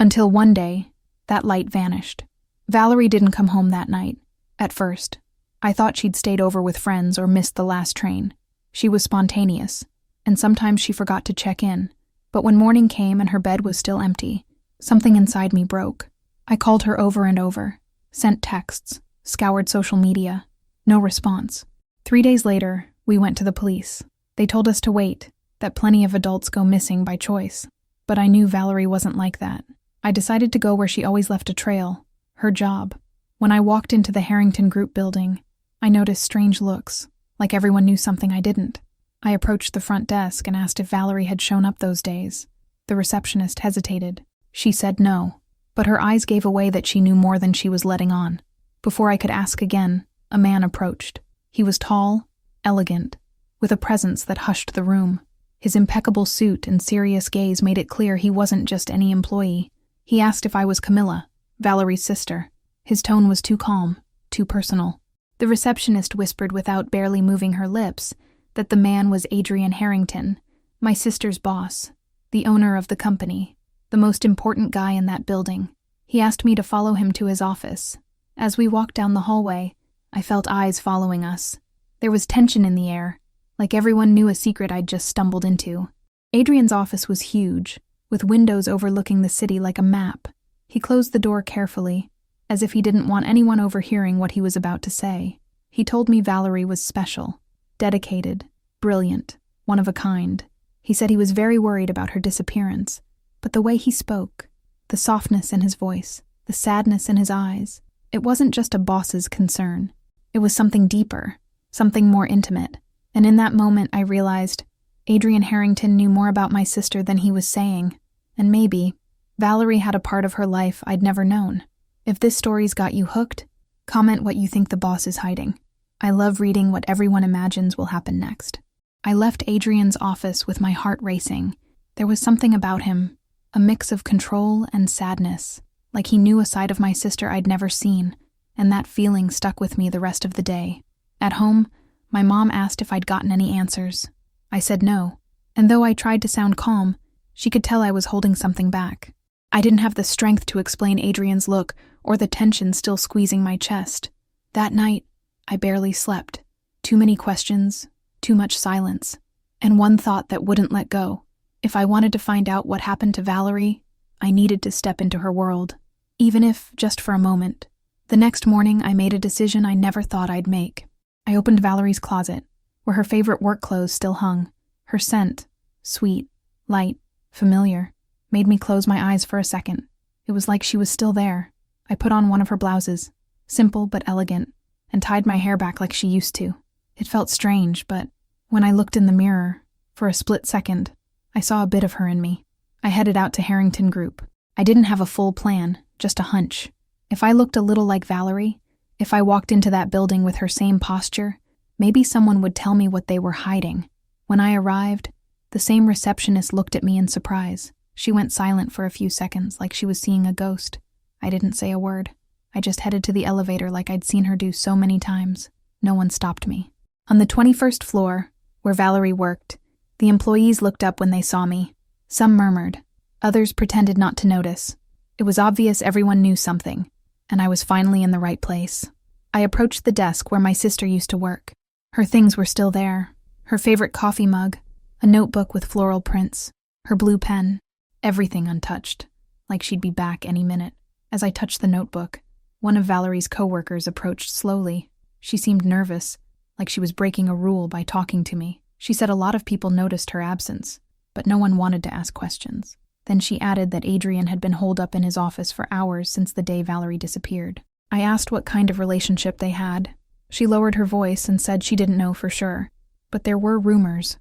Until one day, that light vanished. Valerie didn't come home that night. At first, I thought she'd stayed over with friends or missed the last train. She was spontaneous, and sometimes she forgot to check in. But when morning came and her bed was still empty, something inside me broke. I called her over and over, sent texts, scoured social media. No response. 3 days later, we went to the police. They told us to wait, that plenty of adults go missing by choice. But I knew Valerie wasn't like that. I decided to go where she always left a trail, her job. When I walked into the Harrington Group building, I noticed strange looks, like everyone knew something I didn't. I approached the front desk and asked if Valerie had shown up those days. The receptionist hesitated. She said no, but her eyes gave away that she knew more than she was letting on. Before I could ask again, a man approached. He was tall, elegant, with a presence that hushed the room. His impeccable suit and serious gaze made it clear he wasn't just any employee. He asked if I was Camila, Valerie's sister. His tone was too calm, too personal. The receptionist whispered without barely moving her lips that the man was Adrian Harrington, my sister's boss, the owner of the company, the most important guy in that building. He asked me to follow him to his office. As we walked down the hallway, I felt eyes following us. There was tension in the air, like everyone knew a secret I'd just stumbled into. Adrian's office was huge, with windows overlooking the city like a map. He closed the door carefully, as if he didn't want anyone overhearing what he was about to say. He told me Valerie was special, dedicated, brilliant, one of a kind. He said he was very worried about her disappearance, but the way he spoke, the softness in his voice, the sadness in his eyes, it wasn't just a boss's concern. It was something deeper, something more intimate. And in that moment, I realized Adrian Harrington knew more about my sister than he was saying, and maybe Valerie had a part of her life I'd never known. If this story's got you hooked, comment what you think the boss is hiding. I love reading what everyone imagines will happen next. I left Adrian's office with my heart racing. There was something about him, a mix of control and sadness, like he knew a side of my sister I'd never seen, and that feeling stuck with me the rest of the day. At home, my mom asked if I'd gotten any answers. I said no, and though I tried to sound calm, she could tell I was holding something back. I didn't have the strength to explain Adrian's look or the tension still squeezing my chest. That night, I barely slept. Too many questions, too much silence, and one thought that wouldn't let go. If I wanted to find out what happened to Valerie, I needed to step into her world, even if just for a moment. The next morning, I made a decision I never thought I'd make. I opened Valerie's closet, where her favorite work clothes still hung. Her scent, sweet, light, familiar, made me close my eyes for a second. It was like she was still there. I put on one of her blouses, simple but elegant, and tied my hair back like she used to. It felt strange, but when I looked in the mirror, for a split second, I saw a bit of her in me. I headed out to Harrington Group. I didn't have a full plan, just a hunch. If I looked a little like Valerie, if I walked into that building with her same posture, maybe someone would tell me what they were hiding. When I arrived, the same receptionist looked at me in surprise. She went silent for a few seconds, like she was seeing a ghost. I didn't say a word. I just headed to the elevator like I'd seen her do so many times. No one stopped me. On the 21st floor, where Valerie worked, the employees looked up when they saw me. Some murmured. Others pretended not to notice. It was obvious everyone knew something, and I was finally in the right place. I approached the desk where my sister used to work. Her things were still there. Her favorite coffee mug, a notebook with floral prints, her blue pen, everything untouched, like she'd be back any minute. As I touched the notebook, one of Valerie's coworkers approached slowly. She seemed nervous, like she was breaking a rule by talking to me. She said a lot of people noticed her absence, but no one wanted to ask questions. Then she added that Adrian had been holed up in his office for hours since the day Valerie disappeared. I asked what kind of relationship they had. She lowered her voice and said she didn't know for sure. But there were rumors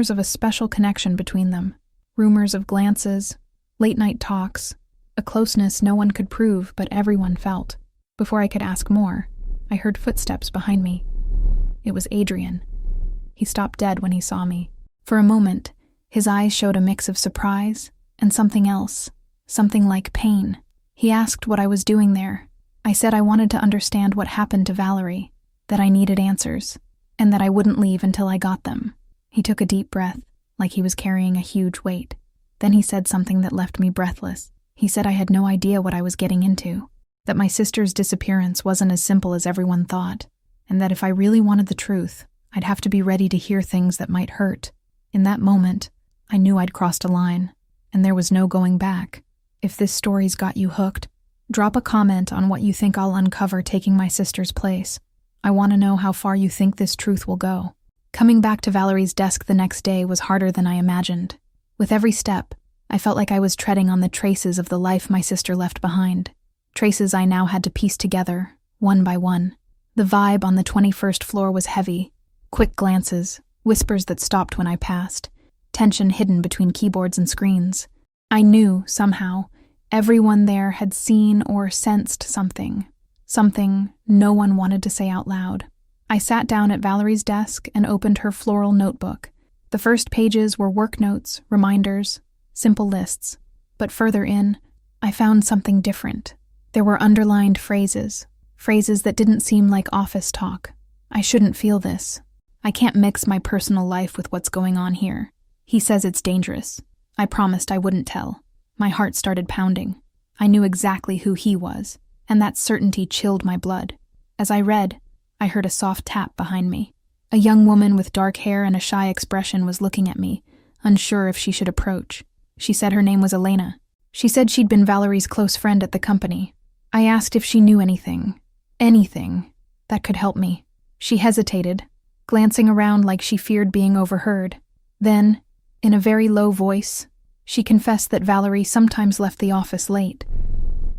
of a special connection between them. Rumors of glances, late-night talks, a closeness no one could prove but everyone felt. Before I could ask more, I heard footsteps behind me. It was Adrian. He stopped dead when he saw me. For a moment, his eyes showed a mix of surprise and something else, something like pain. He asked what I was doing there. I said I wanted to understand what happened to Valerie, that I needed answers, and that I wouldn't leave until I got them. He took a deep breath, like he was carrying a huge weight. Then he said something that left me breathless. He said I had no idea what I was getting into, that my sister's disappearance wasn't as simple as everyone thought, and that if I really wanted the truth, I'd have to be ready to hear things that might hurt. In that moment, I knew I'd crossed a line, and there was no going back. If this story's got you hooked, drop a comment on what you think I'll uncover taking my sister's place. I want to know how far you think this truth will go. Coming back to Valerie's desk the next day was harder than I imagined. With every step, I felt like I was treading on the traces of the life my sister left behind. Traces I now had to piece together, one by one. The vibe on the 21st floor was heavy. Quick glances, whispers that stopped when I passed, tension hidden between keyboards and screens. I knew, somehow, everyone there had seen or sensed something no one wanted to say out loud. I sat down at Valerie's desk and opened her floral notebook. The first pages were work notes, reminders, simple lists. But further in, I found something different. There were underlined phrases that didn't seem like office talk. I shouldn't feel this. I can't mix my personal life with what's going on here. He says it's dangerous. I promised I wouldn't tell. My heart started pounding. I knew exactly who he was, and that certainty chilled my blood. As I read, I heard a soft tap behind me. A young woman with dark hair and a shy expression was looking at me, unsure if she should approach. She said her name was Elena. She said she'd been Valerie's close friend at the company. I asked if she knew anything that could help me. She hesitated, glancing around like she feared being overheard. Then, in a very low voice, she confessed that Valerie sometimes left the office late,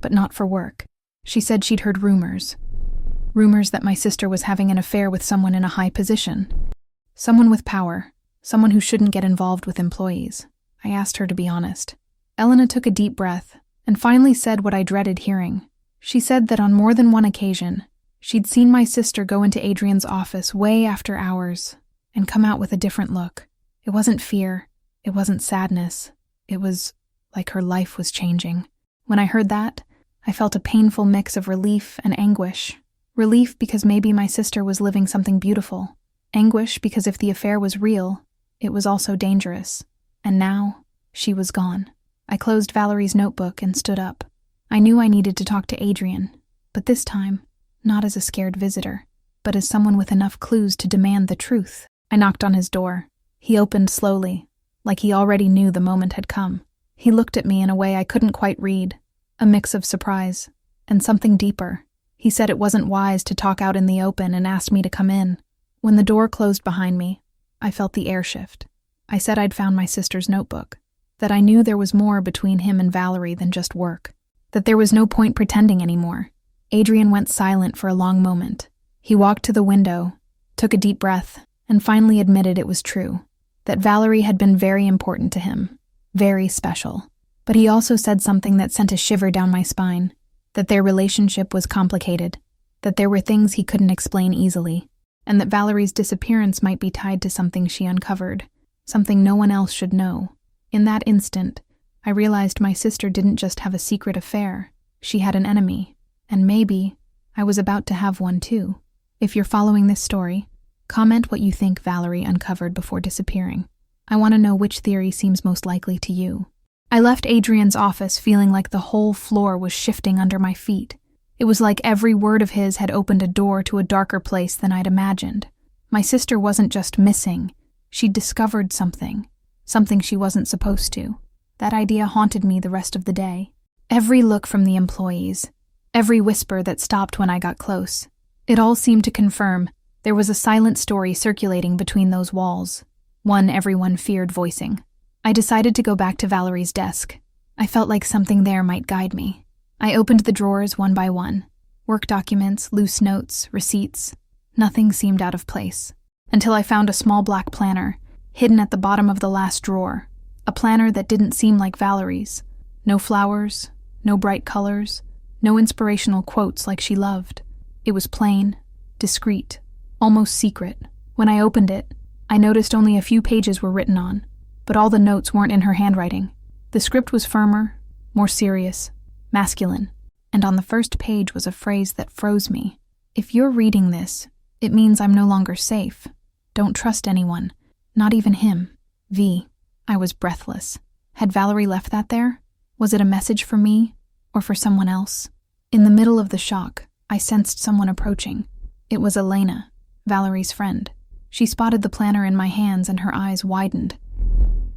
but not for work. She said she'd heard rumors that my sister was having an affair with someone in a high position. Someone with power, someone who shouldn't get involved with employees. I asked her to be honest. Elena took a deep breath and finally said what I dreaded hearing. She said that on more than one occasion, she'd seen my sister go into Adrian's office way after hours and come out with a different look. It wasn't fear, it wasn't sadness, it was like her life was changing. When I heard that, I felt a painful mix of relief and anguish. Relief because maybe my sister was living something beautiful. Anguish because if the affair was real, it was also dangerous. And now, she was gone. I closed Valerie's notebook and stood up. I knew I needed to talk to Adrian, but this time, not as a scared visitor, but as someone with enough clues to demand the truth. I knocked on his door. He opened slowly, like he already knew the moment had come. He looked at me in a way I couldn't quite read, a mix of surprise and something deeper. He said it wasn't wise to talk out in the open and asked me to come in. When the door closed behind me, I felt the air shift. I said I'd found my sister's notebook, that I knew there was more between him and Valerie than just work, that there was no point pretending anymore. Adrian went silent for a long moment. He walked to the window, took a deep breath, and finally admitted it was true, that Valerie had been very important to him, very special. But he also said something that sent a shiver down my spine, that their relationship was complicated, that there were things he couldn't explain easily, and that Valerie's disappearance might be tied to something she uncovered, something no one else should know. In that instant, I realized my sister didn't just have a secret affair, she had an enemy, and maybe I was about to have one too. If you're following this story, comment what you think Valerie uncovered before disappearing. I want to know which theory seems most likely to you. I left Adrian's office feeling like the whole floor was shifting under my feet. It was like every word of his had opened a door to a darker place than I'd imagined. My sister wasn't just missing, she'd discovered something she wasn't supposed to. That idea haunted me the rest of the day. Every look from the employees, every whisper that stopped when I got close, it all seemed to confirm there was a silent story circulating between those walls, one everyone feared voicing. I decided to go back to Valerie's desk. I felt like something there might guide me. I opened the drawers one by one. Work documents, loose notes, receipts. Nothing seemed out of place. Until I found a small black planner, hidden at the bottom of the last drawer. A planner that didn't seem like Valerie's. No flowers, no bright colors, no inspirational quotes like she loved. It was plain, discreet, almost secret. When I opened it, I noticed only a few pages were written on, but all the notes weren't in her handwriting. The script was firmer, more serious, masculine, and on the first page was a phrase that froze me. If you're reading this, it means I'm no longer safe. Don't trust anyone, not even him. V. I was breathless. Had Valerie left that there? Was it a message for me or for someone else? In the middle of the shock, I sensed someone approaching. It was Elena, Valerie's friend. She spotted the planner in my hands and her eyes widened.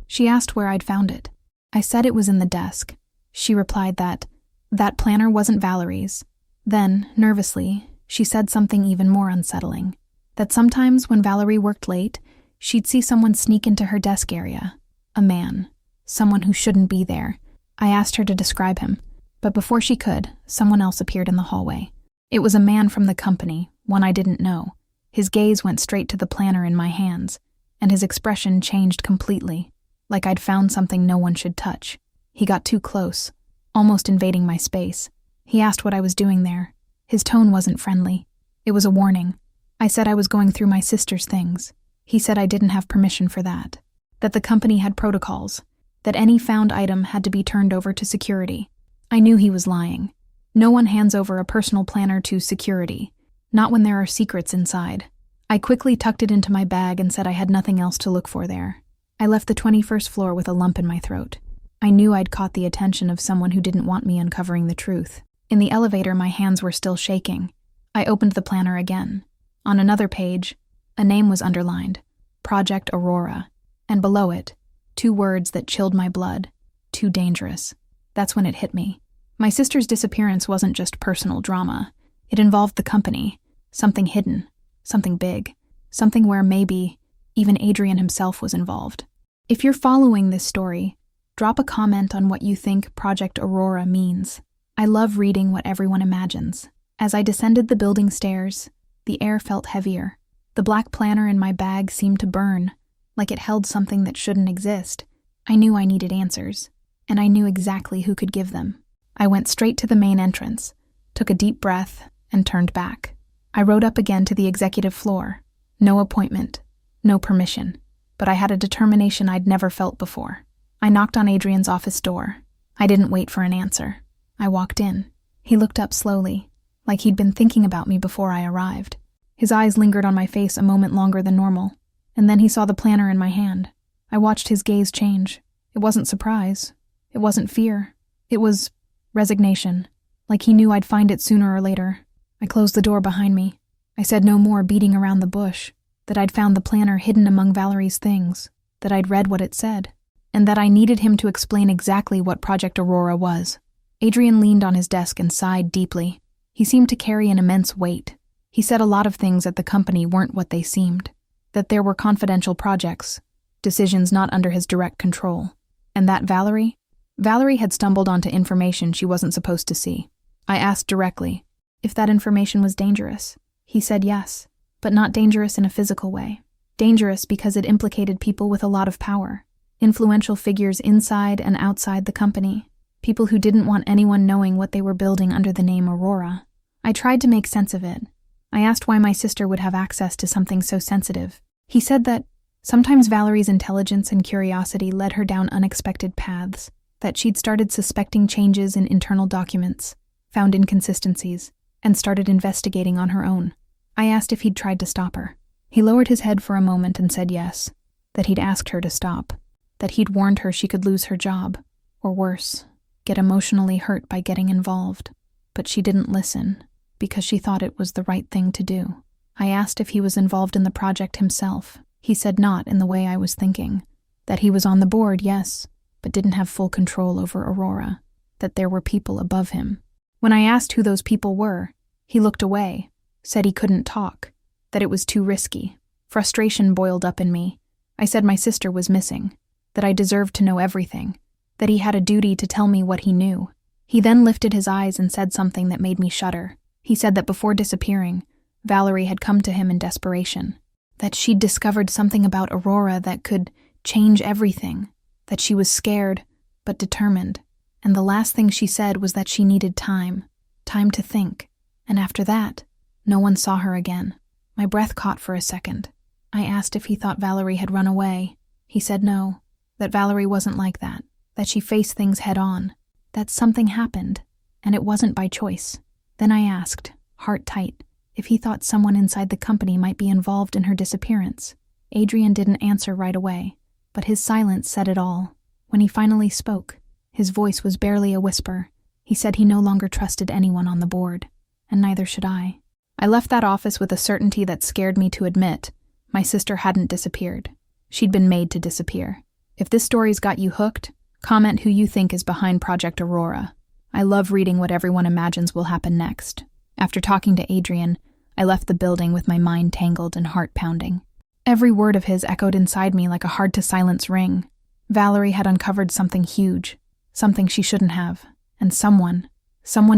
She asked where I'd found it. I said it was in the desk. She replied that planner wasn't Valerie's. Then, nervously, she said something even more unsettling. That sometimes when Valerie worked late, she'd see someone sneak into her desk area. A man. Someone who shouldn't be there. I asked her to describe him, but before she could, someone else appeared in the hallway. It was a man from the company, one I didn't know. His gaze went straight to the planner in my hands, and his expression changed completely, like I'd found something no one should touch. He got too close, almost invading my space. He asked what I was doing there. His tone wasn't friendly. It was a warning. I said I was going through my sister's things. He said I didn't have permission for that. That the company had protocols. That any found item had to be turned over to security. I knew he was lying. No one hands over a personal planner to security. Not when there are secrets inside. I quickly tucked it into my bag and said I had nothing else to look for there. I left the 21st floor with a lump in my throat. I knew I'd caught the attention of someone who didn't want me uncovering the truth. In the elevator, my hands were still shaking. I opened the planner again. On another page, a name was underlined, Project Aurora, and below it, 2 words that chilled my blood, too dangerous. That's when it hit me. My sister's disappearance wasn't just personal drama. It involved the company, something hidden, something big, something where maybe even Adrian himself was involved. If you're following this story, drop a comment on what you think Project Aurora means. I love reading what everyone imagines. As I descended the building stairs, the air felt heavier. The black planner in my bag seemed to burn, like it held something that shouldn't exist. I knew I needed answers, and I knew exactly who could give them. I went straight to the main entrance, took a deep breath, and turned back. I rode up again to the executive floor. No appointment, no permission, but I had a determination I'd never felt before. I knocked on Adrian's office door. I didn't wait for an answer. I walked in. He looked up slowly, like he'd been thinking about me before I arrived. His eyes lingered on my face a moment longer than normal, and then he saw the planner in my hand. I watched his gaze change. It wasn't surprise. It wasn't fear. It was resignation, like he knew I'd find it sooner or later. I closed the door behind me. I said no more beating around the bush, that I'd found the planner hidden among Valerie's things, that I'd read what it said, and that I needed him to explain exactly what Project Aurora was. Adrian leaned on his desk and sighed deeply. He seemed to carry an immense weight. He said a lot of things at the company weren't what they seemed, that there were confidential projects, decisions not under his direct control, and that Valerie had stumbled onto information she wasn't supposed to see. I asked directly if that information was dangerous. He said yes, but not dangerous in a physical way. Dangerous because it implicated people with a lot of power, influential figures inside and outside the company, people who didn't want anyone knowing what they were building under the name Aurora. I tried to make sense of it. I asked why my sister would have access to something so sensitive. He said that sometimes Valerie's intelligence and curiosity led her down unexpected paths, that she'd started suspecting changes in internal documents, found inconsistencies, and started investigating on her own. I asked if he'd tried to stop her. He lowered his head for a moment and said yes, that he'd asked her to stop, that he'd warned her she could lose her job, or worse, get emotionally hurt by getting involved. But she didn't listen, because she thought it was the right thing to do. I asked if he was involved in the project himself. He said not in the way I was thinking, that he was on the board, yes, but didn't have full control over Aurora, that there were people above him. When I asked who those people were, he looked away, said he couldn't talk, that it was too risky. Frustration boiled up in me. I said my sister was missing, that I deserved to know everything, that he had a duty to tell me what he knew. He then lifted his eyes and said something that made me shudder. He said that before disappearing, Valerie had come to him in desperation, that she'd discovered something about Aurora that could change everything, that she was scared but determined, and the last thing she said was that she needed time to think, and after that, no one saw her again. My breath caught for a second. I asked if he thought Valerie had run away. He said no, that Valerie wasn't like that she faced things head on, that something happened, and it wasn't by choice. Then I asked, heart tight, if he thought someone inside the company might be involved in her disappearance. Adrian didn't answer right away, but his silence said it all. When he finally spoke, His voice was barely a whisper. He said he no longer trusted anyone on the board, and neither should I. I left that office with a certainty that scared me to admit. My sister hadn't disappeared. She'd been made to disappear. If this story's got you hooked, comment who you think is behind Project Aurora. I love reading what everyone imagines will happen next. After talking to Adrian, I left the building with my mind tangled and heart pounding. Every word of his echoed inside me like a hard-to-silence ring. Valerie had uncovered something huge, something she shouldn't have, and someone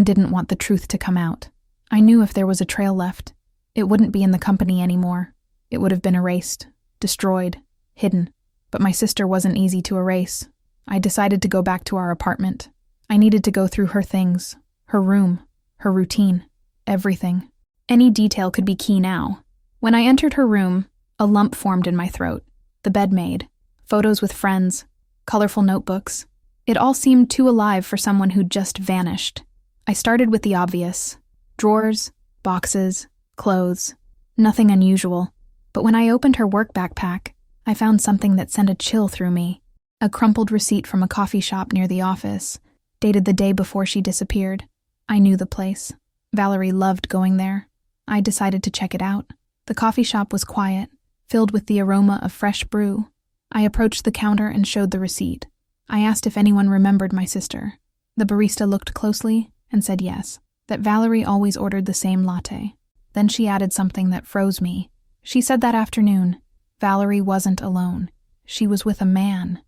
didn't want the truth to come out. I knew if there was a trail left, it wouldn't be in the company anymore. It would have been erased, destroyed, hidden. But my sister wasn't easy to erase. I decided to go back to our apartment. I needed to go through her things, her room, her routine, everything. Any detail could be key now. When I entered her room, a lump formed in my throat. The bed made, photos with friends, colorful notebooks. It all seemed too alive for someone who'd just vanished. I started with the obvious. Drawers, boxes, clothes. Nothing unusual. But when I opened her work backpack, I found something that sent a chill through me. A crumpled receipt from a coffee shop near the office, dated the day before she disappeared. I knew the place. Valerie loved going there. I decided to check it out. The coffee shop was quiet, filled with the aroma of fresh brew. I approached the counter and showed the receipt. I asked if anyone remembered my sister. The barista looked closely and said yes, that Valerie always ordered the same latte. Then she added something that froze me. She said that afternoon, Valerie wasn't alone. She was with a man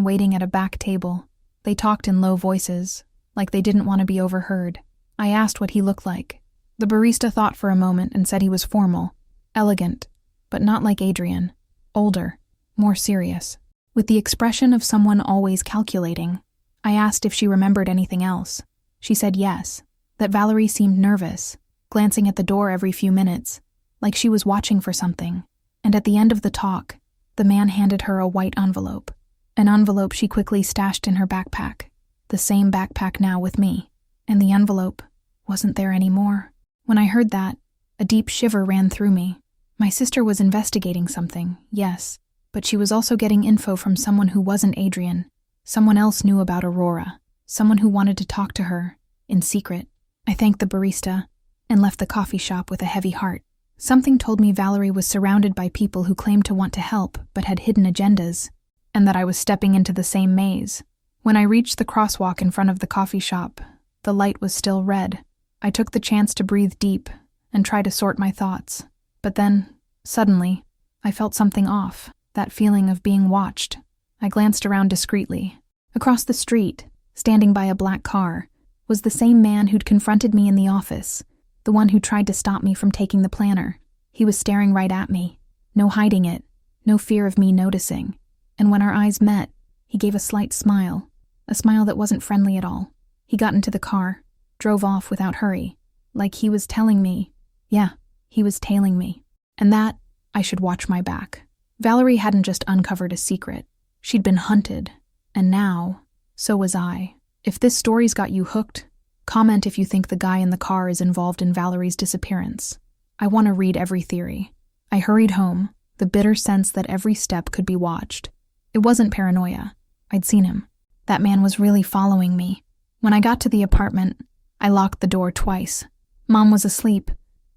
waiting at a back table. They talked in low voices, like they didn't want to be overheard. I asked what he looked like. The barista thought for a moment and said he was formal, elegant, but not like Adrian. Older, more serious, with the expression of someone always calculating. I asked if she remembered anything else. She said yes, that Valerie seemed nervous, glancing at the door every few minutes, like she was watching for something. And at the end of the talk, the man handed her a white envelope. An envelope she quickly stashed in her backpack. The same backpack now with me. And the envelope wasn't there anymore. When I heard that, a deep shiver ran through me. My sister was investigating something, yes, but she was also getting info from someone who wasn't Adrian. Someone else knew about Aurora. Someone who wanted to talk to her, in secret. I thanked the barista and left the coffee shop with a heavy heart. Something told me Valerie was surrounded by people who claimed to want to help but had hidden agendas, and that I was stepping into the same maze. When I reached the crosswalk in front of the coffee shop, the light was still red. I took the chance to breathe deep and try to sort my thoughts. But then, suddenly, I felt something off, that feeling of being watched. I glanced around discreetly. Across the street, standing by a black car, was the same man who'd confronted me in the office. The one who tried to stop me from taking the planner. He was staring right at me. No hiding it. No fear of me noticing. And when our eyes met, he gave a slight smile. A smile that wasn't friendly at all. He got into the car, drove off without hurry. Like he was telling me, yeah, he was tailing me. And that, I should watch my back. Valerie hadn't just uncovered a secret. She'd been hunted. And now, so was I. If this story's got you hooked, comment if you think the guy in the car is involved in Valerie's disappearance. I want to read every theory. I hurried home, the bitter sense that every step could be watched. It wasn't paranoia. I'd seen him. That man was really following me. When I got to the apartment, I locked the door twice. Mom was asleep,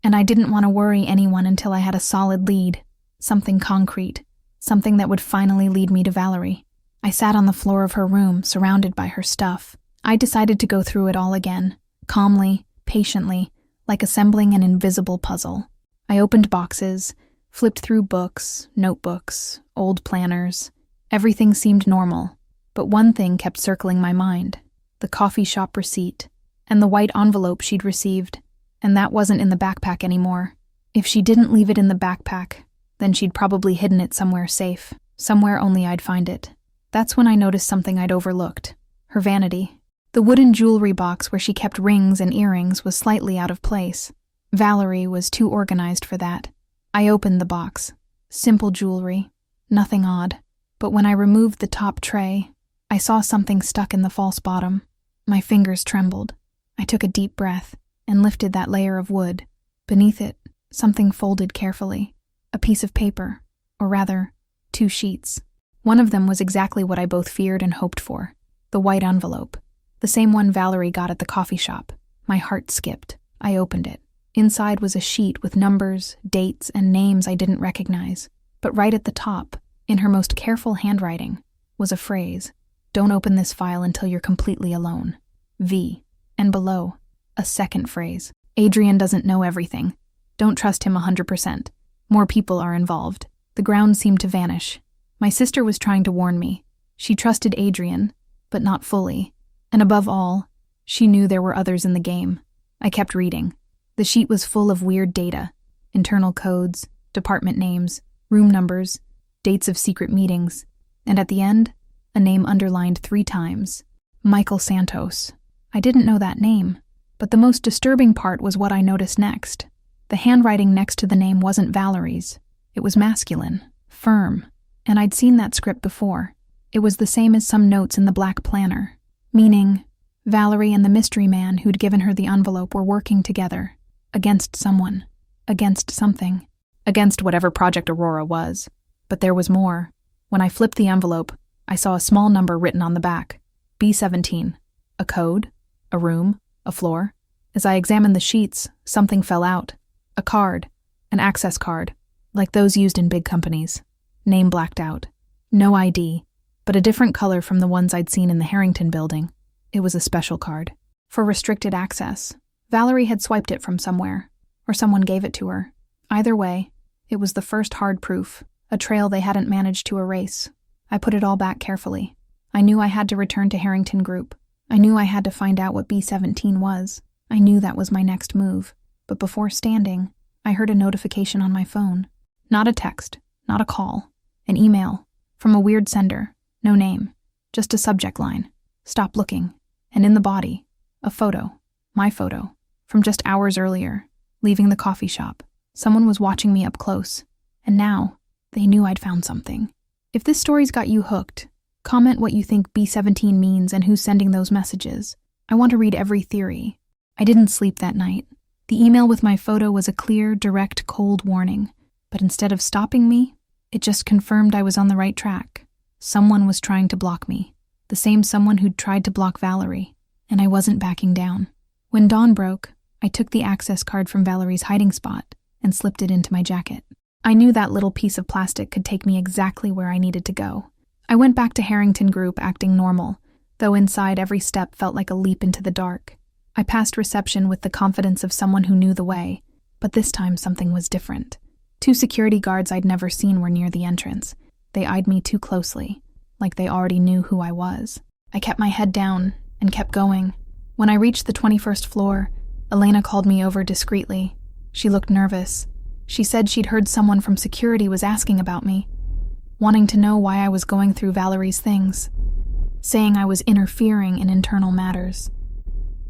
and I didn't want to worry anyone until I had a solid lead. Something concrete. Something that would finally lead me to Valerie. I sat on the floor of her room, surrounded by her stuff. I decided to go through it all again, calmly, patiently, like assembling an invisible puzzle. I opened boxes, flipped through books, notebooks, old planners. Everything seemed normal, but one thing kept circling my mind. The coffee shop receipt, and the white envelope she'd received, and that wasn't in the backpack anymore. If she didn't leave it in the backpack, then she'd probably hidden it somewhere safe, somewhere only I'd find it. That's when I noticed something I'd overlooked. Her vanity. The wooden jewelry box where she kept rings and earrings was slightly out of place. Valerie was too organized for that. I opened the box. Simple jewelry. Nothing odd. But when I removed the top tray, I saw something stuck in the false bottom. My fingers trembled. I took a deep breath and lifted that layer of wood. Beneath it, something folded carefully. A piece of paper. Or rather, 2 sheets. One of them was exactly what I both feared and hoped for. The white envelope. The same one Valerie got at the coffee shop. My heart skipped. I opened it. Inside was a sheet with numbers, dates, and names I didn't recognize. But right at the top, in her most careful handwriting, was a phrase. Don't open this file until you're completely alone. V. And below, a second phrase. Adrian doesn't know everything. Don't trust him 100%. More people are involved. The ground seemed to vanish. My sister was trying to warn me. She trusted Adrian, but not fully. And above all, she knew there were others in the game. I kept reading. The sheet was full of weird data. Internal codes, department names, room numbers, dates of secret meetings. And at the end, a name underlined 3 times. Michael Santos. I didn't know that name. But the most disturbing part was what I noticed next. The handwriting next to the name wasn't Valerie's. It was masculine, firm, and I'd seen that script before. It was the same as some notes in the black planner, meaning Valerie and the mystery man who'd given her the envelope were working together, against someone, against something, against whatever Project Aurora was. But there was more. When I flipped the envelope, I saw a small number written on the back, B17, a code, a room, a floor. As I examined the sheets, something fell out. A card, an access card, like those used in big companies. Name blacked out. No ID, but a different color from the ones I'd seen in the Harrington building. It was a special card. For restricted access. Valerie had swiped it from somewhere, or someone gave it to her. Either way, it was the first hard proof, a trail they hadn't managed to erase. I put it all back carefully. I knew I had to return to Harrington Group. I knew I had to find out what B17 was. I knew that was my next move. But before standing, I heard a notification on my phone. Not a text, not a call. An email, from a weird sender, no name, just a subject line. Stop looking. And in the body, a photo, my photo, from just hours earlier, leaving the coffee shop. Someone was watching me up close, and now they knew I'd found something. If this story's got you hooked, comment what you think B17 means and who's sending those messages. I want to read every theory. I didn't sleep that night. The email with my photo was a clear, direct, cold warning, but instead of stopping me, it just confirmed I was on the right track. Someone was trying to block me, the same someone who'd tried to block Valerie, and I wasn't backing down. When dawn broke, I took the access card from Valerie's hiding spot and slipped it into my jacket. I knew that little piece of plastic could take me exactly where I needed to go. I went back to Harrington Group acting normal, though inside every step felt like a leap into the dark. I passed reception with the confidence of someone who knew the way, but this time something was different. 2 security guards I'd never seen were near the entrance. They eyed me too closely, like they already knew who I was. I kept my head down and kept going. When I reached the 21st floor, Elena called me over discreetly. She looked nervous. She said she'd heard someone from security was asking about me, wanting to know why I was going through Valerie's things, saying I was interfering in internal matters.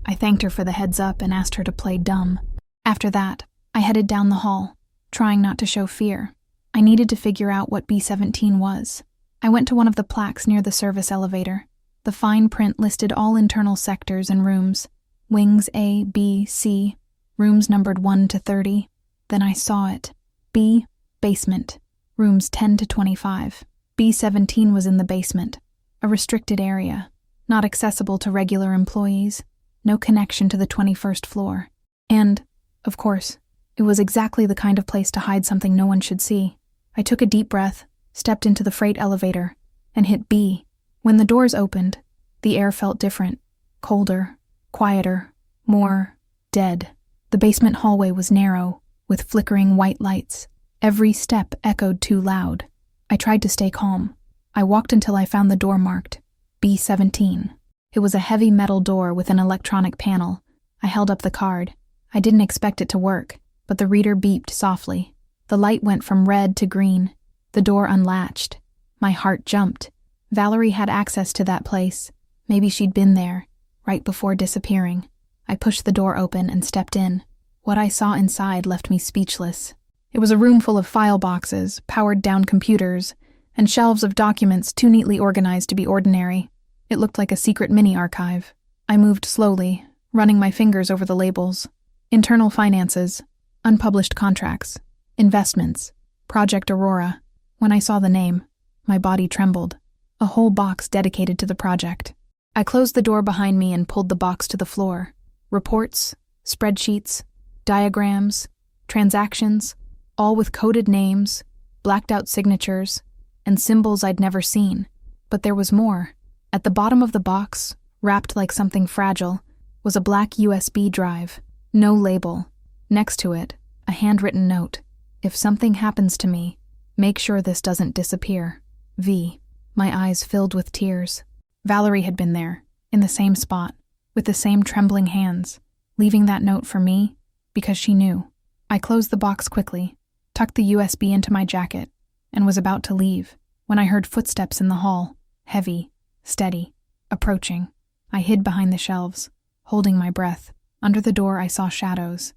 I thanked her for the heads up and asked her to play dumb. After that, I headed down the hall, trying not to show fear. I needed to figure out what B17 was. I went to one of the plaques near the service elevator. The fine print listed all internal sectors and rooms. Wings A, B, C, rooms numbered 1 to 30. Then I saw it. B, basement, rooms 10 to 25. B17 was in the basement, a restricted area, not accessible to regular employees. No connection to the 21st floor. And, of course, it was exactly the kind of place to hide something no one should see. I took a deep breath, stepped into the freight elevator, and hit B. When the doors opened, the air felt different, colder, quieter, more dead. The basement hallway was narrow, with flickering white lights. Every step echoed too loud. I tried to stay calm. I walked until I found the door marked B17. It was a heavy metal door with an electronic panel. I held up the card. I didn't expect it to work, but the reader beeped softly. The light went from red to green. The door unlatched. My heart jumped. Valerie had access to that place. Maybe she'd been there, right before disappearing. I pushed the door open and stepped in. What I saw inside left me speechless. It was a room full of file boxes, powered-down computers, and shelves of documents too neatly organized to be ordinary. It looked like a secret mini-archive. I moved slowly, running my fingers over the labels. Internal finances, unpublished contracts, investments, Project Aurora. When I saw the name, my body trembled. A whole box dedicated to the project. I closed the door behind me and pulled the box to the floor. Reports, spreadsheets, diagrams, transactions, all with coded names, blacked-out signatures, and symbols I'd never seen. But there was more. At the bottom of the box, wrapped like something fragile, was a black USB drive. No label. Next to it, a handwritten note. If something happens to me, make sure this doesn't disappear. V. My eyes filled with tears. Valerie had been there, in the same spot, with the same trembling hands, leaving that note for me because she knew. I closed the box quickly, tucked the USB into my jacket, and was about to leave when I heard footsteps in the hall, heavy, steady, approaching. I hid behind the shelves, holding my breath. Under the door I saw shadows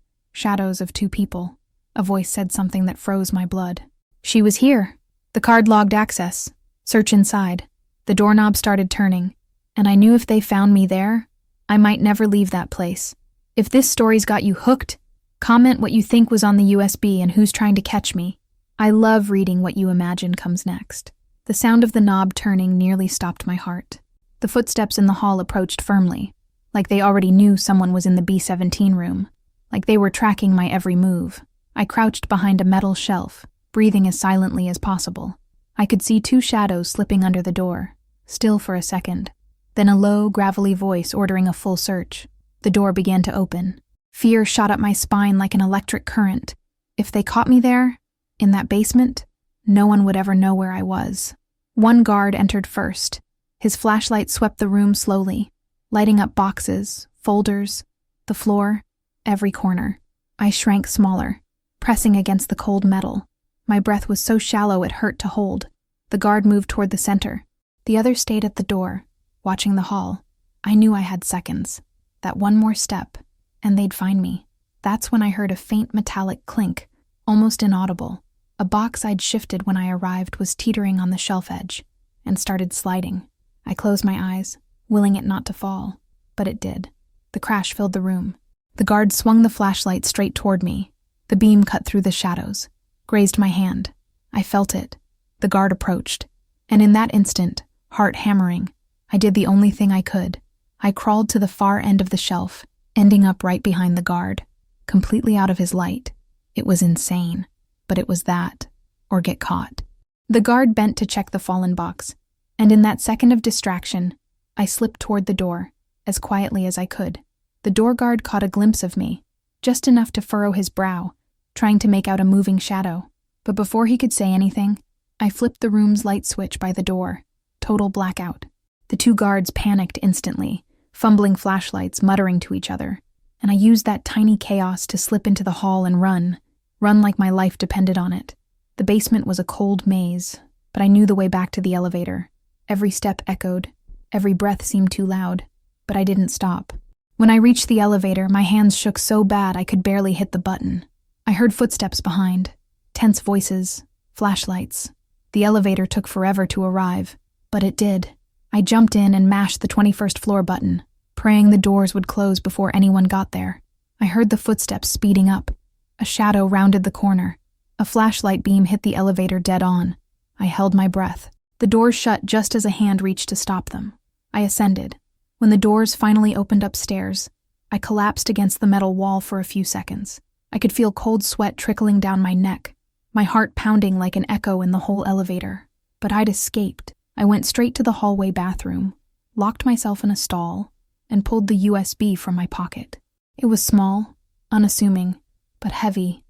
of two people. A voice said something that froze my blood. She was here. The card logged access. Search inside. The doorknob started turning, and I knew if they found me there, I might never leave that place. If this story's got you hooked, comment what you think was on the USB and who's trying to catch me. I love reading what you imagine comes next. The sound of the knob turning nearly stopped my heart. The footsteps in the hall approached firmly, like they already knew someone was in the B-17 room, like they were tracking my every move. I crouched behind a metal shelf, breathing as silently as possible. I could see two shadows slipping under the door, still for a second. Then a low, gravelly voice ordering a full search. The door began to open. Fear shot up my spine like an electric current. If they caught me there, in that basement, no one would ever know where I was. One guard entered first. His flashlight swept the room slowly, lighting up boxes, folders, the floor, every corner. I shrank smaller, pressing against the cold metal. My breath was so shallow it hurt to hold. The guard moved toward the center. The other stayed at the door, watching the hall. I knew I had seconds. That one more step, and they'd find me. That's when I heard a faint metallic clink, almost inaudible. A box I'd shifted when I arrived was teetering on the shelf edge, and started sliding. I closed my eyes, willing it not to fall, but it did. The crash filled the room. The guard swung the flashlight straight toward me. The beam cut through the shadows, grazed my hand. I felt it. The guard approached, and in that instant, heart hammering, I did the only thing I could. I crawled to the far end of the shelf, ending up right behind the guard, completely out of his light. It was insane, but it was that, or get caught. The guard bent to check the fallen box, and in that second of distraction, I slipped toward the door, as quietly as I could. The door guard caught a glimpse of me, just enough to furrow his brow, trying to make out a moving shadow. But before he could say anything, I flipped the room's light switch by the door. Total blackout. The two guards panicked instantly, fumbling flashlights, muttering to each other, and I used that tiny chaos to slip into the hall and run like my life depended on it. The basement was a cold maze, but I knew the way back to the elevator. Every step echoed, every breath seemed too loud, but I didn't stop. When I reached the elevator, my hands shook so bad I could barely hit the button. I heard footsteps behind, tense voices, flashlights. The elevator took forever to arrive, but it did. I jumped in and mashed the 21st floor button, praying the doors would close before anyone got there. I heard the footsteps speeding up. A shadow rounded the corner. A flashlight beam hit the elevator dead on. I held my breath. The doors shut just as a hand reached to stop them. I ascended. When the doors finally opened upstairs, I collapsed against the metal wall for a few seconds. I could feel cold sweat trickling down my neck, my heart pounding like an echo in the whole elevator. But I'd escaped. I went straight to the hallway bathroom, locked myself in a stall, and pulled the USB from my pocket. It was small, unassuming, but heavy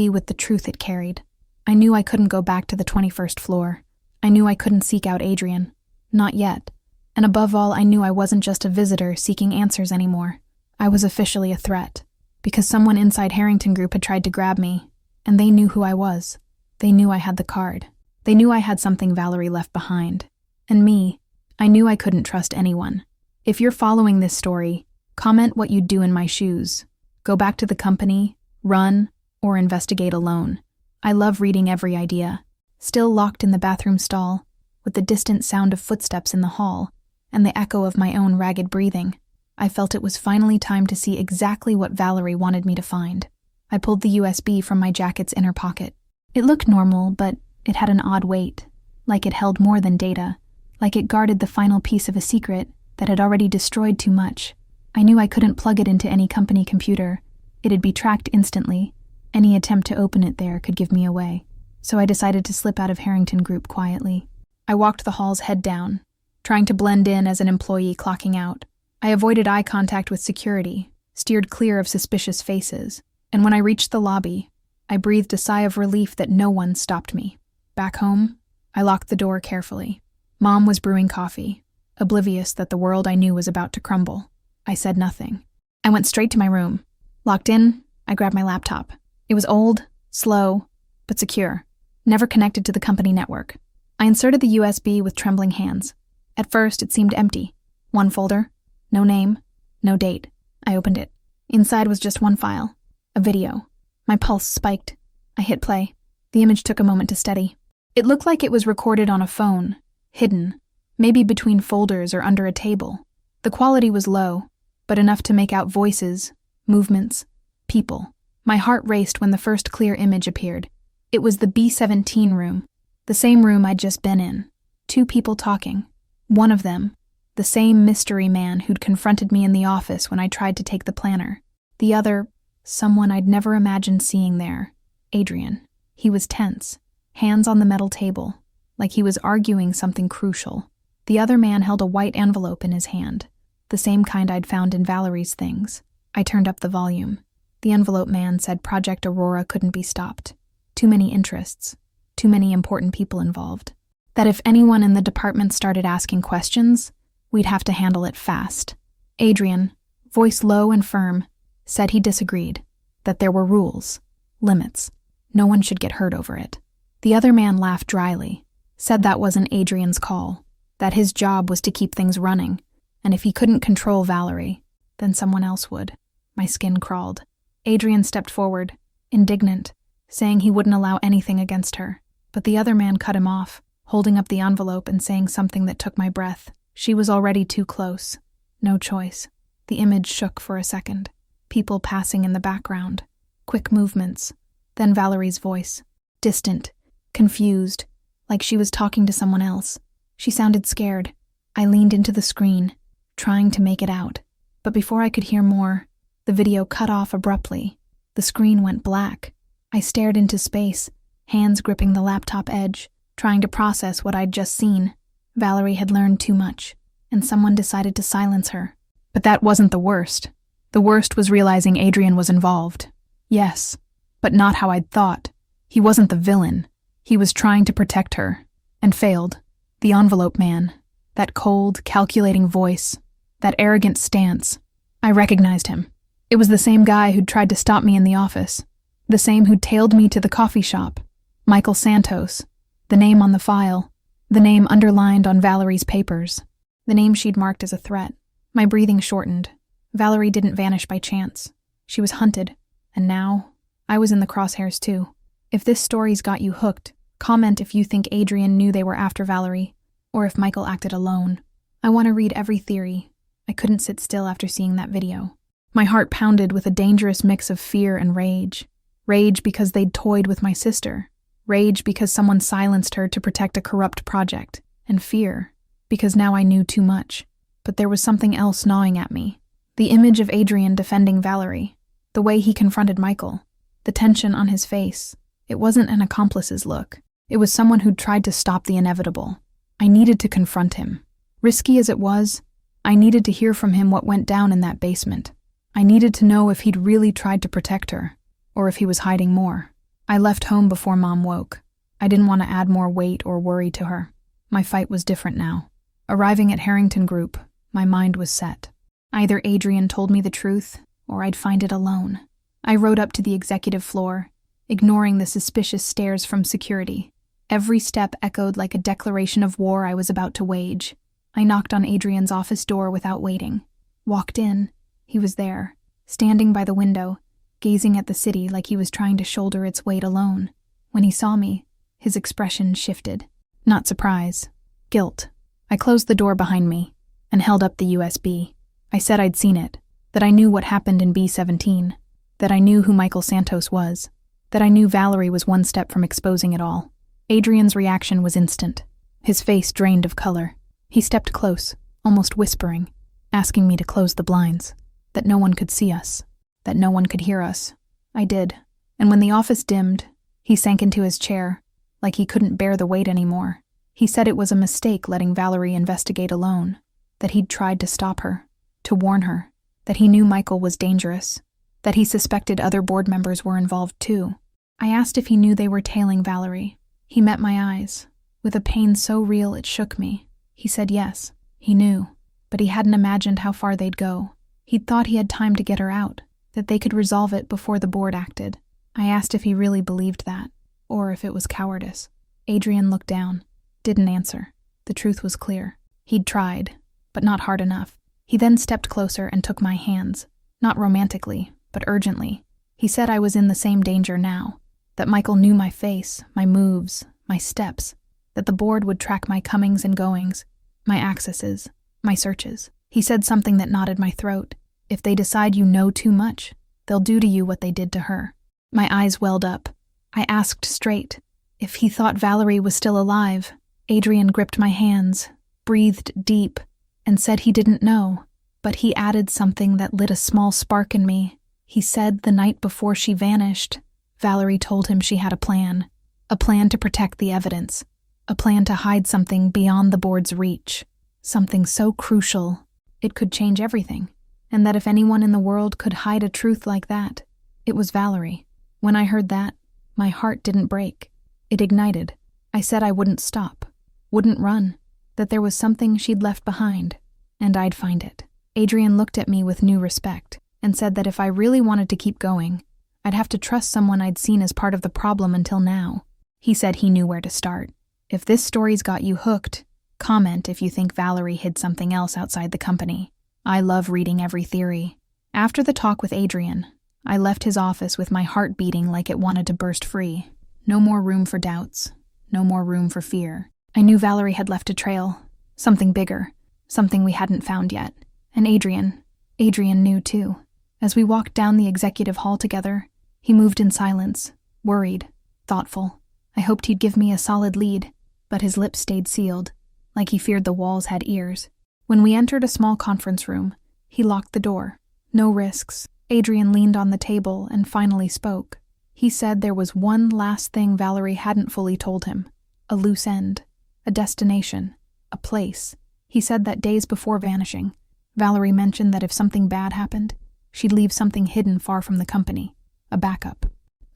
with the truth it carried. I knew I couldn't go back to the 21st floor. I knew I couldn't seek out Adrian. Not yet. And above all, I knew I wasn't just a visitor seeking answers anymore. I was officially a threat, because someone inside Harrington Group had tried to grab me, and they knew who I was. They knew I had the card. They knew I had something Valerie left behind. And me, I knew I couldn't trust anyone. If you're following this story, comment what you'd do in my shoes. Go back to the company, run, or investigate alone. I love reading every idea. Still locked in the bathroom stall, with the distant sound of footsteps in the hall, and the echo of my own ragged breathing, I felt it was finally time to see exactly what Valerie wanted me to find. I pulled the USB from my jacket's inner pocket. It looked normal, but it had an odd weight, like it held more than data, like it guarded the final piece of a secret that had already destroyed too much. I knew I couldn't plug it into any company computer. It'd be tracked instantly. Any attempt to open it there could give me away. So I decided to slip out of Harrington Group quietly. I walked the halls head down, trying to blend in as an employee clocking out. I avoided eye contact with security, steered clear of suspicious faces, and when I reached the lobby, I breathed a sigh of relief that no one stopped me. Back home, I locked the door carefully. Mom was brewing coffee, oblivious that the world I knew was about to crumble. I said nothing. I went straight to my room. Locked in, I grabbed my laptop. It was old, slow, but secure, never connected to the company network. I inserted the USB with trembling hands. At first, it seemed empty. One folder, no name, no date. I opened it. Inside was just one file, a video. My pulse spiked. I hit play. The image took a moment to steady. It looked like it was recorded on a phone, hidden, maybe between folders or under a table. The quality was low, but enough to make out voices, movements, people. My heart raced when the first clear image appeared. It was the B-17 room, the same room I'd just been in. 2 people talking. One of them, the same mystery man who'd confronted me in the office when I tried to take the planner. The other, someone I'd never imagined seeing there, Adrian. He was tense, hands on the metal table, like he was arguing something crucial. The other man held a white envelope in his hand, the same kind I'd found in Valerie's things. I turned up the volume. The envelope man said Project Aurora couldn't be stopped. Too many interests, too many important people involved. That if anyone in the department started asking questions, we'd have to handle it fast. Adrian, voice low and firm, said he disagreed, that there were rules, limits. No one should get hurt over it. The other man laughed dryly, said that wasn't Adrian's call, that his job was to keep things running, and if he couldn't control Valerie, then someone else would. My skin crawled. Adrian stepped forward, indignant, saying he wouldn't allow anything against her. But the other man cut him off, holding up the envelope and saying something that took my breath. She was already too close. No choice. The image shook for a second. People passing in the background. Quick movements. Then Valerie's voice. Distant, confused, like she was talking to someone else. She sounded scared. I leaned into the screen, trying to make it out. But before I could hear more, the video cut off abruptly. The screen went black. I stared into space, hands gripping the laptop edge, trying to process what I'd just seen. Valerie had learned too much, and someone decided to silence her. But that wasn't the worst. The worst was realizing Adrian was involved. Yes, but not how I'd thought. He wasn't the villain. He was trying to protect her, and failed. The envelope man, that cold, calculating voice, that arrogant stance. I recognized him. It was the same guy who'd tried to stop me in the office. The same who'd tailed me to the coffee shop. Michael Santos. The name on the file. The name underlined on Valerie's papers. The name she'd marked as a threat. My breathing shortened. Valerie didn't vanish by chance. She was hunted. And now, I was in the crosshairs too. If this story's got you hooked, comment if you think Adrian knew they were after Valerie, or if Michael acted alone. I want to read every theory. I couldn't sit still after seeing that video. My heart pounded with a dangerous mix of fear and rage. Rage because they'd toyed with my sister. Rage because someone silenced her to protect a corrupt project. And fear, because now I knew too much. But there was something else gnawing at me. The image of Adrian defending Valerie. The way he confronted Michael. The tension on his face. It wasn't an accomplice's look. It was someone who'd tried to stop the inevitable. I needed to confront him. Risky as it was, I needed to hear from him what went down in that basement. I needed to know if he'd really tried to protect her, or if he was hiding more. I left home before Mom woke. I didn't want to add more weight or worry to her. My fight was different now. Arriving at Harrington Group, my mind was set. Either Adrian told me the truth, or I'd find it alone. I rode up to the executive floor, ignoring the suspicious stares from security. Every step echoed like a declaration of war I was about to wage. I knocked on Adrian's office door without waiting. Walked in. He was there, standing by the window, gazing at the city like he was trying to shoulder its weight alone. When he saw me, his expression shifted. Not surprise. Guilt. I closed the door behind me and held up the USB. I said I'd seen it, that I knew what happened in B-17, that I knew who Michael Santos was, that I knew Valerie was one step from exposing it all. Adrian's reaction was instant. His face drained of color. He stepped close, almost whispering, asking me to close the blinds, that no one could see us, that no one could hear us. I did, and when the office dimmed, he sank into his chair, like he couldn't bear the weight anymore. He said it was a mistake letting Valerie investigate alone, that he'd tried to stop her, to warn her, that he knew Michael was dangerous, that he suspected other board members were involved too. I asked if he knew they were tailing Valerie. He met my eyes, with a pain so real it shook me. He said yes, he knew, but he hadn't imagined how far they'd go. He'd thought he had time to get her out, that they could resolve it before the board acted. I asked if he really believed that, or if it was cowardice. Adrian looked down, didn't answer. The truth was clear. He'd tried, but not hard enough. He then stepped closer and took my hands, not romantically, but urgently. He said I was in the same danger now, that Michael knew my face, my moves, my steps, that the board would track my comings and goings, my accesses, my searches. He said something that knotted my throat. If they decide you know too much, they'll do to you what they did to her. My eyes welled up. I asked straight if he thought Valerie was still alive. Adrian gripped my hands, breathed deep, and said he didn't know, but he added something that lit a small spark in me. He said the night before she vanished, Valerie told him she had a plan to protect the evidence, a plan to hide something beyond the board's reach, something so crucial it could change everything, and that if anyone in the world could hide a truth like that, it was Valerie. When I heard that, my heart didn't break. It ignited. I said I wouldn't stop, wouldn't run, that there was something she'd left behind, and I'd find it. Adrian looked at me with new respect and said that if I really wanted to keep going, I'd have to trust someone I'd seen as part of the problem until now. He said he knew where to start. If this story's got you hooked, comment if you think Valerie hid something else outside the company. I love reading every theory. After the talk with Adrian, I left his office with my heart beating like it wanted to burst free. No more room for doubts. No more room for fear. I knew Valerie had left a trail. Something bigger. Something we hadn't found yet. And Adrian knew too. As we walked down the executive hall together, he moved in silence, worried, thoughtful. I hoped he'd give me a solid lead, but his lips stayed sealed, like he feared the walls had ears. When we entered a small conference room, he locked the door. No risks. Adrian leaned on the table and finally spoke. He said there was one last thing Valerie hadn't fully told him. A loose end. A destination. A place. He said that days before vanishing, Valerie mentioned that if something bad happened, she'd leave something hidden far from the company. A backup.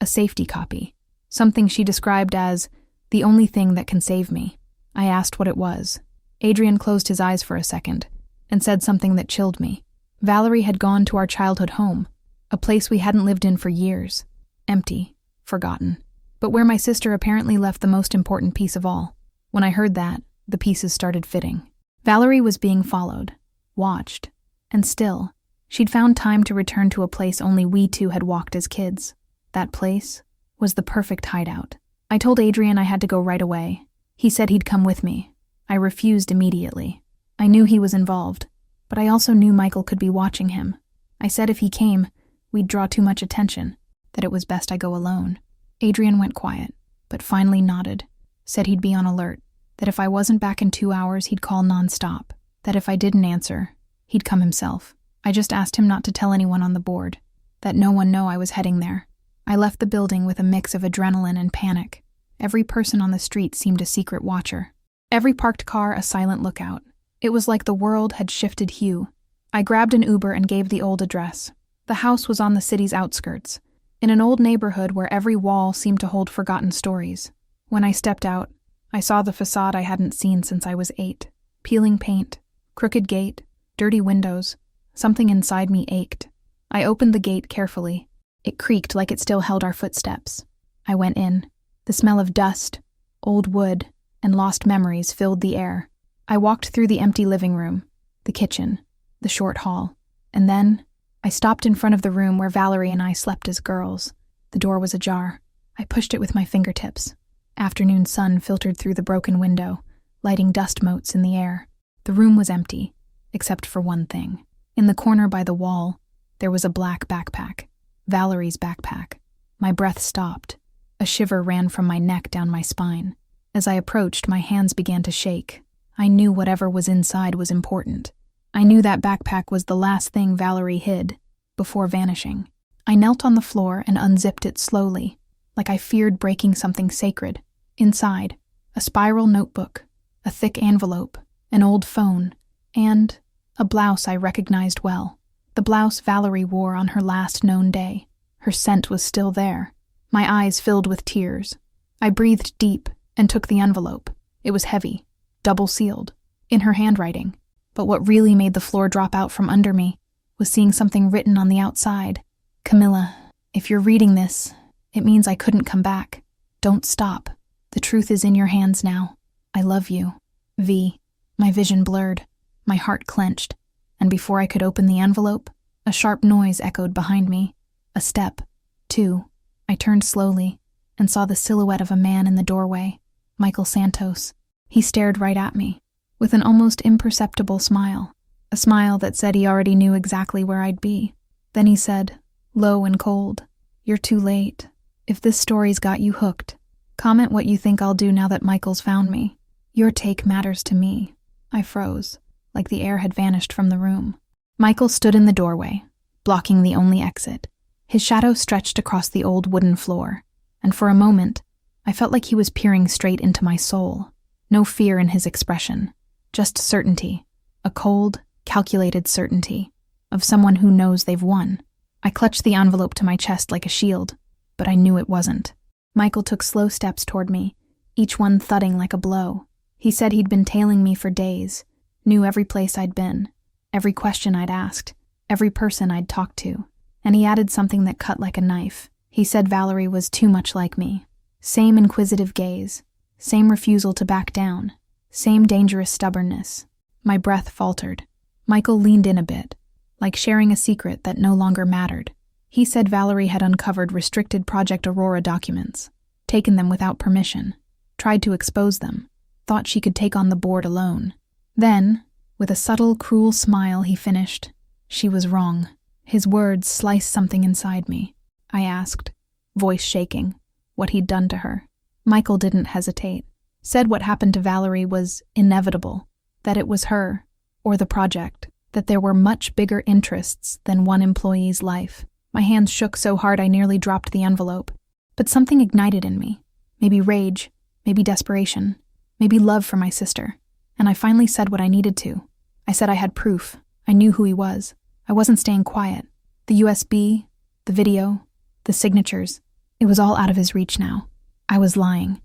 A safety copy. Something she described as the only thing that can save me. I asked what it was. Adrian closed his eyes for a second and said something that chilled me. Valerie had gone to our childhood home, a place we hadn't lived in for years. Empty, forgotten, but where my sister apparently left the most important piece of all. When I heard that, the pieces started fitting. Valerie was being followed, watched, and still, she'd found time to return to a place only we two had walked as kids. That place was the perfect hideout. I told Adrian I had to go right away. He said he'd come with me. I refused immediately. I knew he was involved, but I also knew Michael could be watching him. I said if he came, we'd draw too much attention, that it was best I go alone. Adrian went quiet, but finally nodded, said he'd be on alert, that if I wasn't back in 2 hours, he'd call nonstop, that if I didn't answer, he'd come himself. I just asked him not to tell anyone on the board, that no one know I was heading there. I left the building with a mix of adrenaline and panic. Every person on the street seemed a secret watcher. Every parked car a silent lookout. It was like the world had shifted hue. I grabbed an Uber and gave the old address. The house was on the city's outskirts, in an old neighborhood where every wall seemed to hold forgotten stories. When I stepped out, I saw the facade I hadn't seen since I was 8. Peeling paint, crooked gate, dirty windows. Something inside me ached. I opened the gate carefully. It creaked like it still held our footsteps. I went in. The smell of dust, old wood, and lost memories filled the air. I walked through the empty living room, the kitchen, the short hall, and then I stopped in front of the room where Valerie and I slept as girls. The door was ajar. I pushed it with my fingertips. Afternoon sun filtered through the broken window, lighting dust motes in the air. The room was empty, except for one thing. In the corner by the wall, there was a black backpack. Valerie's backpack. My breath stopped. A shiver ran from my neck down my spine. As I approached, my hands began to shake. I knew whatever was inside was important. I knew that backpack was the last thing Valerie hid before vanishing. I knelt on the floor and unzipped it slowly, like I feared breaking something sacred. Inside, a spiral notebook, a thick envelope, an old phone, and a blouse I recognized well. The blouse Valerie wore on her last known day. Her scent was still there. My eyes filled with tears. I breathed deep and took the envelope. It was heavy, double-sealed, in her handwriting. But what really made the floor drop out from under me was seeing something written on the outside. Camila, if you're reading this, it means I couldn't come back. Don't stop. The truth is in your hands now. I love you. V. My vision blurred. My heart clenched. And before I could open the envelope, a sharp noise echoed behind me. A step. Two. I turned slowly and saw the silhouette of a man in the doorway. Michael Santos. He stared right at me, with an almost imperceptible smile. A smile that said he already knew exactly where I'd be. Then he said, low and cold, "You're too late. If this story's got you hooked, comment what you think I'll do now that Michael's found me. Your take matters to me." I froze, like the air had vanished from the room. Michael stood in the doorway, blocking the only exit. His shadow stretched across the old wooden floor, and for a moment, I felt like he was peering straight into my soul. No fear in his expression, just certainty, a cold, calculated certainty of someone who knows they've won. I clutched the envelope to my chest like a shield, but I knew it wasn't. Michael took slow steps toward me, each one thudding like a blow. He said he'd been tailing me for days, knew every place I'd been, every question I'd asked, every person I'd talked to, and he added something that cut like a knife. He said Valerie was too much like me. Same inquisitive gaze, same refusal to back down, same dangerous stubbornness. My breath faltered. Michael leaned in a bit, like sharing a secret that no longer mattered. He said Valerie had uncovered restricted Project Aurora documents, taken them without permission, tried to expose them, thought she could take on the board alone. Then, with a subtle, cruel smile, he finished, "She was wrong." His words sliced something inside me. I asked, voice shaking, what he'd done to her. Michael didn't hesitate, said what happened to Valerie was inevitable, that it was her, or the project, that there were much bigger interests than one employee's life. My hands shook so hard I nearly dropped the envelope. But something ignited in me. Maybe rage, maybe desperation, maybe love for my sister. And I finally said what I needed to. I said I had proof. I knew who he was. I wasn't staying quiet. The USB, the video, the signatures. It was all out of his reach now. I was lying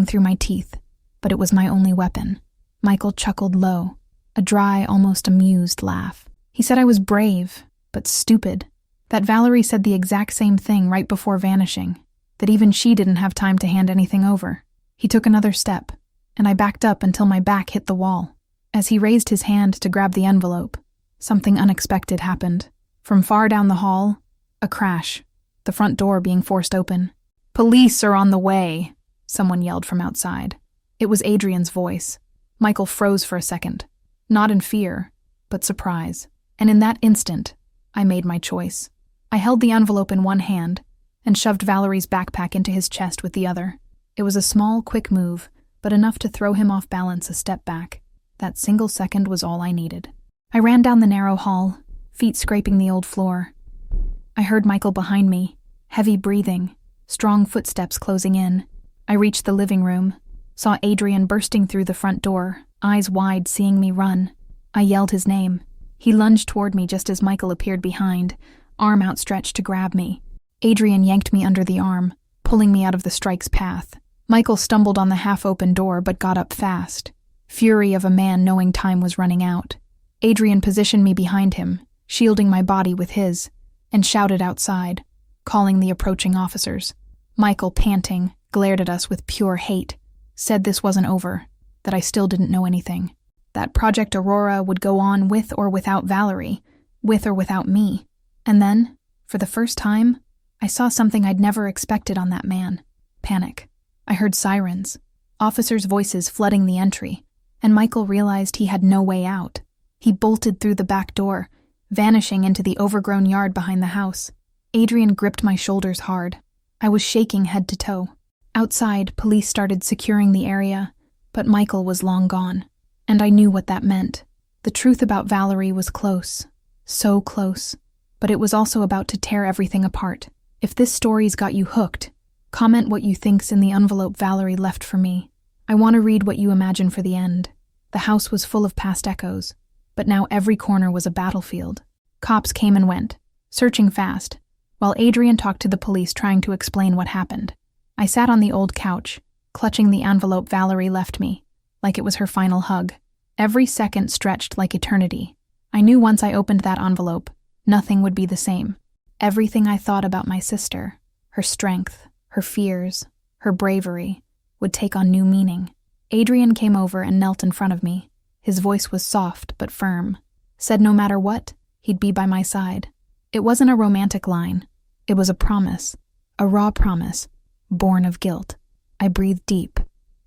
through my teeth, but it was my only weapon. Michael chuckled low, a dry, almost amused laugh. He said I was brave, but stupid. That Valerie said the exact same thing right before vanishing, that even she didn't have time to hand anything over. He took another step, and I backed up until my back hit the wall. As he raised his hand to grab the envelope, something unexpected happened. From far down the hall, a crash, the front door being forced open. "Police are on the way," someone yelled from outside. It was Adrian's voice. Michael froze for a second, not in fear, but surprise. And in that instant, I made my choice. I held the envelope in one hand and shoved Valerie's backpack into his chest with the other. It was a small, quick move, but enough to throw him off balance a step back. That single second was all I needed. I ran down the narrow hall, feet scraping the old floor. I heard Michael behind me, heavy breathing, strong footsteps closing in. I reached the living room, saw Adrian bursting through the front door, eyes wide seeing me run. I yelled his name. He lunged toward me just as Michael appeared behind, arm outstretched to grab me. Adrian yanked me under the arm, pulling me out of the strike's path. Michael stumbled on the half-open door but got up fast, fury of a man knowing time was running out. Adrian positioned me behind him, shielding my body with his, and shouted outside, calling the approaching officers. Michael, panting, glared at us with pure hate, said this wasn't over, that I still didn't know anything, that Project Aurora would go on with or without Valerie, with or without me. And then, for the first time, I saw something I'd never expected on that man. Panic. I heard sirens, officers' voices flooding the entry, and Michael realized he had no way out. He bolted through the back door, vanishing into the overgrown yard behind the house. Adrian gripped my shoulders hard. I was shaking head to toe. Outside, police started securing the area, but Michael was long gone. And I knew what that meant. The truth about Valerie was close. So close. But it was also about to tear everything apart. If this story's got you hooked, comment what you think's in the envelope Valerie left for me. I want to read what you imagine for the end. The house was full of past echoes, but now every corner was a battlefield. Cops came and went, searching fast, while Adrian talked to the police trying to explain what happened. I sat on the old couch, clutching the envelope Valerie left me, like it was her final hug. Every second stretched like eternity. I knew once I opened that envelope, nothing would be the same. Everything I thought about my sister, her strength, her fears, her bravery, would take on new meaning. Adrian came over and knelt in front of me. His voice was soft but firm. Said no matter what, he'd be by my side. It wasn't a romantic line. It was a promise. A raw promise, born of guilt. I breathed deep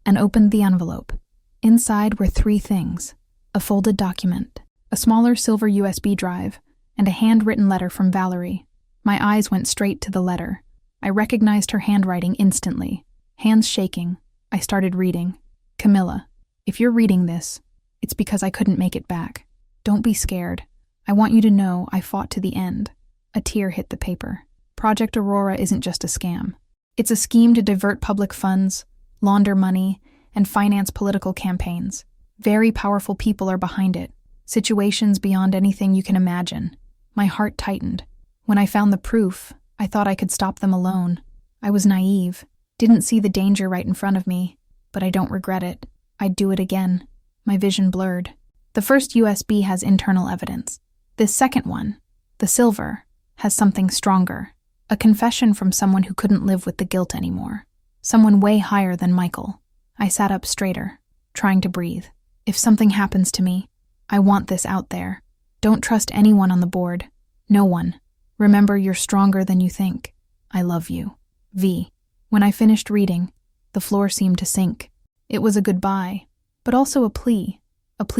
and opened the envelope. Inside were 3 things: a folded document, a smaller silver USB drive, and a handwritten letter from Valerie. My eyes went straight to the letter. I recognized her handwriting instantly. Hands shaking, I started reading. Camila, if you're reading this, it's because I couldn't make it back. Don't be scared. I want you to know I fought to the end. A tear hit the paper. Project Aurora isn't just a scam. It's a scheme to divert public funds, launder money, and finance political campaigns. Very powerful people are behind it. Situations beyond anything you can imagine. My heart tightened. When I found the proof, I thought I could stop them alone. I was naive, didn't see the danger right in front of me, but I don't regret it. I'd do it again. My vision blurred. The first USB has internal evidence. This second one, the silver, has something stronger. A confession from someone who couldn't live with the guilt anymore. Someone way higher than Michael. I sat up straighter, trying to breathe. If something happens to me, I want this out there. Don't trust anyone on the board. No one. Remember, you're stronger than you think. I love you. V. When I finished reading, the floor seemed to sink. It was a goodbye, but also a plea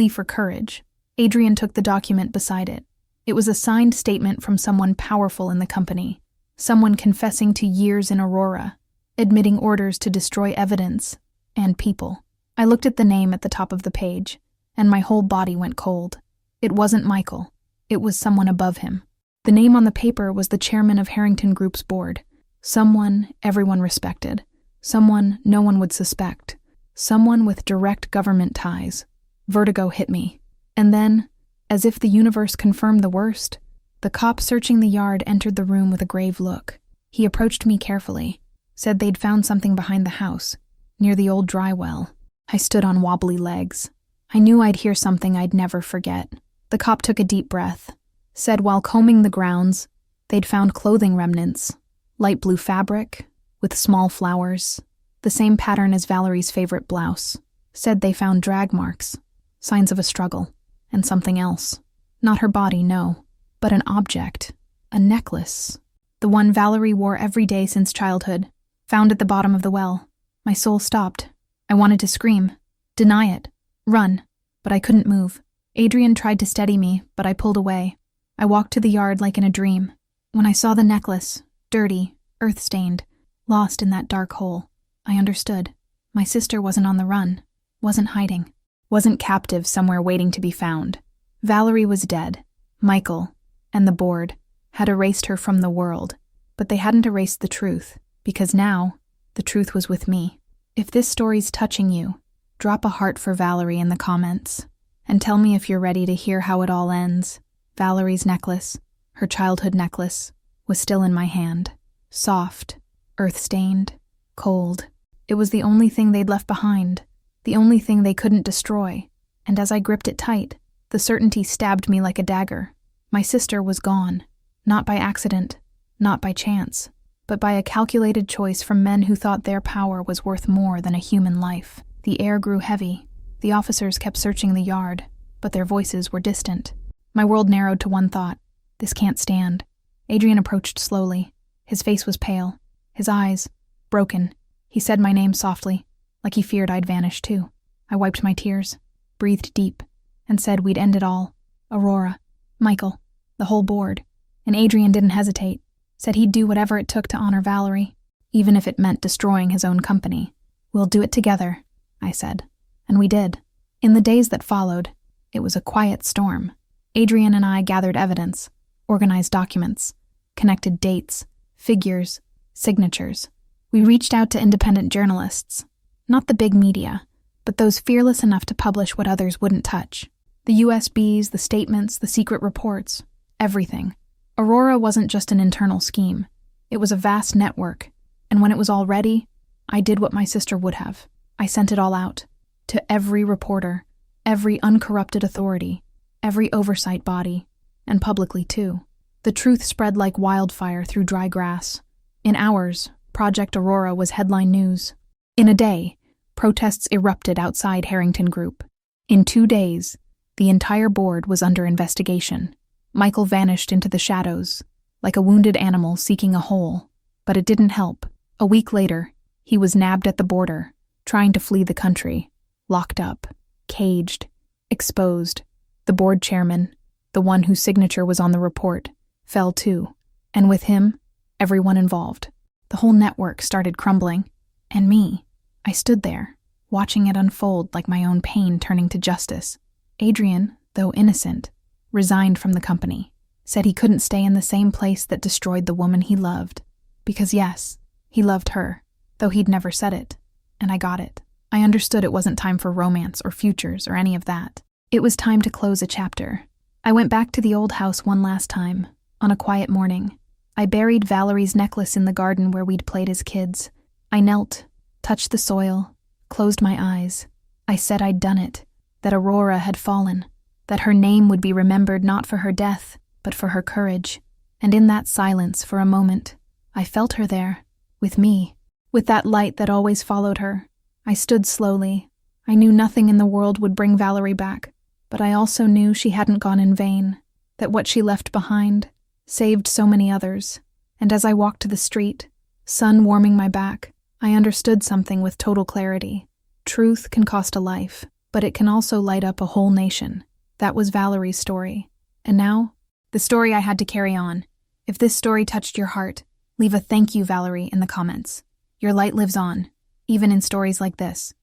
for courage. Adrian took the document beside it. It was a signed statement from someone powerful in the company, someone confessing to years in Aurora, admitting orders to destroy evidence and people. I looked at the name at the top of the page, and my whole body went cold. It wasn't Michael. It was someone above him. The name on the paper was the chairman of Harrington Group's board. Someone everyone respected. Someone no one would suspect. Someone with direct government ties. Vertigo hit me. And then, as if the universe confirmed the worst, the cop searching the yard entered the room with a grave look. He approached me carefully, said they'd found something behind the house, near the old dry well. I stood on wobbly legs. I knew I'd hear something I'd never forget. The cop took a deep breath, said while combing the grounds, they'd found clothing remnants, light blue fabric, with small flowers, the same pattern as Valerie's favorite blouse. Said they found drag marks, signs of a struggle, and something else. Not her body, no, but an object, a necklace. The one Valerie wore every day since childhood, found at the bottom of the well. My soul stopped. I wanted to scream, deny it, run, but I couldn't move. Adrian tried to steady me, but I pulled away. I walked to the yard like in a dream. When I saw the necklace, dirty, earth-stained, lost in that dark hole, I understood. My sister wasn't on the run, wasn't hiding, wasn't captive somewhere waiting to be found. Valerie was dead. Michael, and the board, had erased her from the world, but they hadn't erased the truth, because now, the truth was with me. If this story's touching you, drop a heart for Valerie in the comments, and tell me if you're ready to hear how it all ends. Valerie's necklace, her childhood necklace, was still in my hand. Soft, earth-stained, cold. It was the only thing they'd left behind, the only thing they couldn't destroy, and as I gripped it tight, the certainty stabbed me like a dagger. My sister was gone, not by accident, not by chance, but by a calculated choice from men who thought their power was worth more than a human life. The air grew heavy. The officers kept searching the yard, but their voices were distant. My world narrowed to one thought. This can't stand. Adrian approached slowly. His face was pale, his eyes broken. He said my name softly, like he feared I'd vanish too. I wiped my tears, breathed deep, and said we'd end it all. Aurora, Michael, the whole board. And Adrian didn't hesitate. Said he'd do whatever it took to honor Valerie, even if it meant destroying his own company. We'll do it together, I said. And we did. In the days that followed, it was a quiet storm. Adrian and I gathered evidence, organized documents, connected dates, figures, signatures. We reached out to independent journalists, not the big media, but those fearless enough to publish what others wouldn't touch. The USBs, the statements, the secret reports, everything. Aurora wasn't just an internal scheme. It was a vast network, and when it was all ready, I did what my sister would have. I sent it all out. To every reporter, every uncorrupted authority, every oversight body, and publicly too. The truth spread like wildfire through dry grass. In hours, Project Aurora was headline news. In a day, protests erupted outside Harrington Group. In 2 days, the entire board was under investigation. Michael vanished into the shadows, like a wounded animal seeking a hole. But it didn't help. A week later, he was nabbed at the border, trying to flee the country, locked up, caged, exposed. The board chairman, the one whose signature was on the report, fell too, and with him, everyone involved. The whole network started crumbling, and me, I stood there, watching it unfold like my own pain turning to justice. Adrian, though innocent, resigned from the company, said he couldn't stay in the same place that destroyed the woman he loved. Because yes, he loved her, though he'd never said it, and I got it. I understood it wasn't time for romance or futures or any of that. It was time to close a chapter. I went back to the old house one last time, on a quiet morning. I buried Valerie's necklace in the garden where we'd played as kids. I knelt, touched the soil, closed my eyes. I said I'd done it, that Aurora had fallen, that her name would be remembered not for her death, but for her courage. And in that silence, for a moment, I felt her there, with me, with that light that always followed her. I stood slowly. I knew nothing in the world would bring Valerie back, but I also knew she hadn't gone in vain, that what she left behind saved so many others. And as I walked to the street, sun warming my back, I understood something with total clarity. Truth can cost a life, but it can also light up a whole nation. That was Valerie's story. And now, the story I had to carry on. If this story touched your heart, leave a thank you, Valerie, in the comments. Your light lives on, even in stories like this.